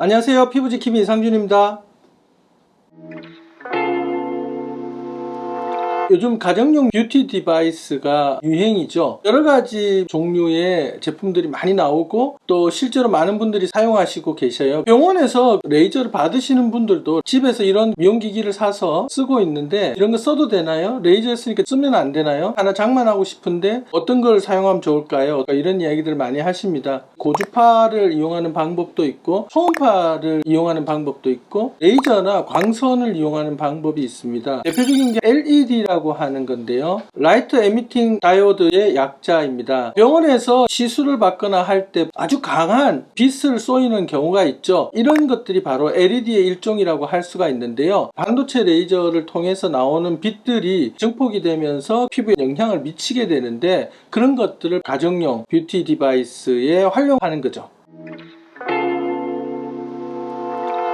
안녕하세요. 피부지킴이 이상준입니다. 요즘 가정용 뷰티 디바이스가 유행이죠. 여러가지 종류의 제품들이 많이 나오고 또 실제로 많은 분들이 사용하시고 계셔요. 병원에서 레이저를 받으시는 분들도 집에서 이런 미용기기를 사서 쓰고 있는데, 이런 거 써도 되나요? 레이저 쓰니까 쓰면 안 되나요? 하나 장만하고 싶은데 어떤 걸 사용하면 좋을까요? 이런 이야기들 많이 하십니다. 고주파를 이용하는 방법도 있고 초음파를 이용하는 방법도 있고 레이저나 광선을 이용하는 방법이 있습니다. 대표적인 게 LED라고 하는 건데요. 라이트 에미팅 다이오드의 약자입니다. 병원에서 시술을 받거나 할 때 아주 강한 빛을 쏘이는 경우가 있죠. 이런 것들이 바로 LED의 일종이라고 할 수가 있는데요. 반도체 레이저를 통해서 나오는 빛들이 증폭이 되면서 피부에 영향을 미치게 되는데, 그런 것들을 가정용 뷰티 디바이스에 활용하는 거죠.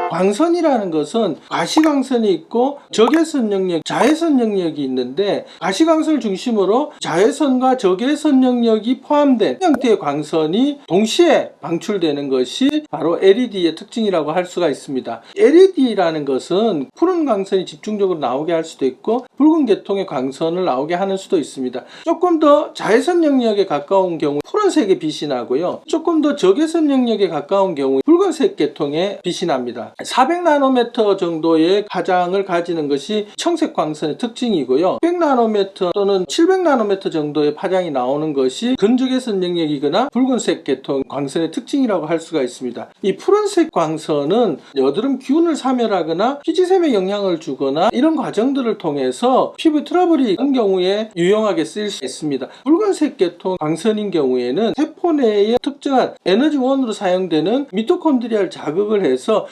광선이라는 것은 가시광선이 있고 적외선 영역, 자외선 영역이 있는데, 가시광선을 중심으로 자외선과 적외선 영역이 포함된 형태의 광선이 동시에 방출되는 것이 바로 LED의 특징이라고 할 수가 있습니다. LED라는 것은 푸른 광선이 집중적으로 나오게 할 수도 있고 붉은 계통의 광선을 나오게 하는 수도 있습니다. 조금 더 자외선 영역에 가까운 경우 푸른색의 빛이 나고요, 조금 더 적외선 영역에 가까운 경우 붉은색 계통의 빛이 납니다. 400나노미터 정도의 파장을 가지는 것이 청색 광선의 특징이고요, 100나노미터 또는 700나노미터 정도의 파장이 나오는 것이 근적외선 영역이거나 붉은색 계통 광선의 특징이라고 할 수가 있습니다. 이 푸른색 광선은 여드름 균을 사멸하거나 피지샘에 영향을 주거나 이런 과정들을 통해서 피부 트러블이 있는 경우에 유용하게 쓰일 수 있습니다. 붉은색 계통 광선인 경우에는 세포 내에 특정한 에너지1으로 사용되는 미토콘드리아를 자극을 해서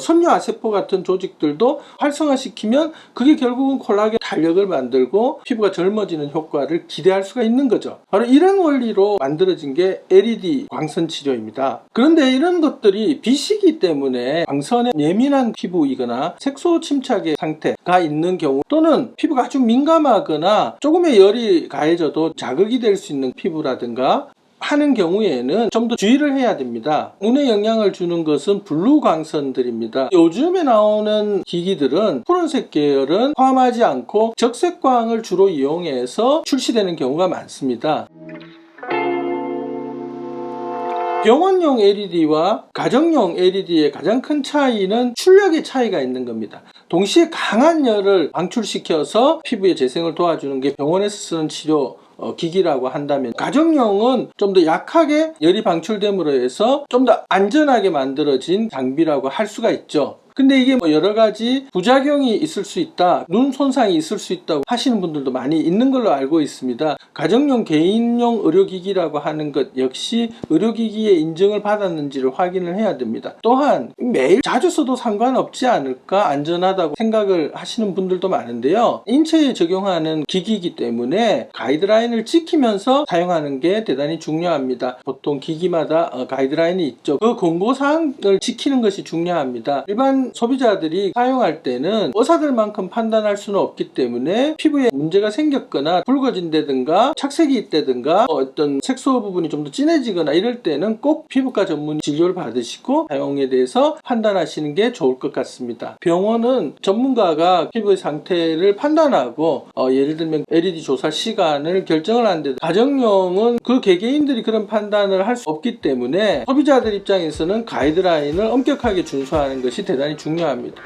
섬유아세포 같은 조직들도 활성화시키면 그게 결국은 콜라겐 탄력을 만들고 피부가 젊어지는 효과를 기대할 수가 있는 거죠. 바로 이런 원리로 만들어진 게 LED 광선 치료입니다. 그런데 이런 것들이 빛이기 때문에 광선에 예민한 피부이거나 색소 침착의 상태가 있는 경우, 또는 피부가 아주 민감하거나 조금의 열이 가해져도 자극이 될 수 있는 피부라든가 하는 경우에는 좀 더 주의를 해야 됩니다. 눈에 영향을 주는 것은 블루 광선들입니다. 요즘에 나오는 기기들은 푸른색 계열은 포함하지 않고 적색광을 주로 이용해서 출시되는 경우가 많습니다. 병원용 LED와 가정용 LED의 가장 큰 차이는 출력의 차이가 있는 겁니다. 동시에 강한 열을 방출시켜서 피부의 재생을 도와주는 게 병원에서 쓰는 치료 기기라고 한다면, 가정용은 좀 더 약하게 열이 방출됨으로 해서 좀 더 안전하게 만들어진 장비라고 할 수가 있죠. 근데 이게 여러 가지 부작용이 있을 수 있다, 눈 손상이 있을 수 있다고 하시는 분들도 많이 있는 걸로 알고 있습니다. 가정용 개인용 의료기기라고 하는 것 역시 의료기기의 인증을 받았는지를 확인을 해야 됩니다. 또한 매일 자주 써도 상관없지 않을까, 안전하다고 생각을 하시는 분들도 많은데요, 인체에 적용하는 기기이기 때문에 가이드라인을 지키면서 사용하는 게 대단히 중요합니다. 보통 기기마다 가이드라인이 있죠. 그 권고사항을 지키는 것이 중요합니다. 일반 소비자들이 사용할 때는 의사들만큼 판단할 수는 없기 때문에 피부에 문제가 생겼거나 붉어진다든가 착색이 있다든가 어떤 색소 부분이 좀 더 진해지거나 이럴 때는 꼭 피부과 전문 진료를 받으시고 사용에 대해서 판단하시는 게 좋을 것 같습니다. 병원은 전문가가 피부의 상태를 판단하고 예를 들면 LED 조사 시간을 결정을 하는데, 가정용은 그 개개인들이 그런 판단을 할 수 없기 때문에 소비자들 입장에서는 가이드라인을 엄격하게 준수하는 것이 대단히 중요합니다.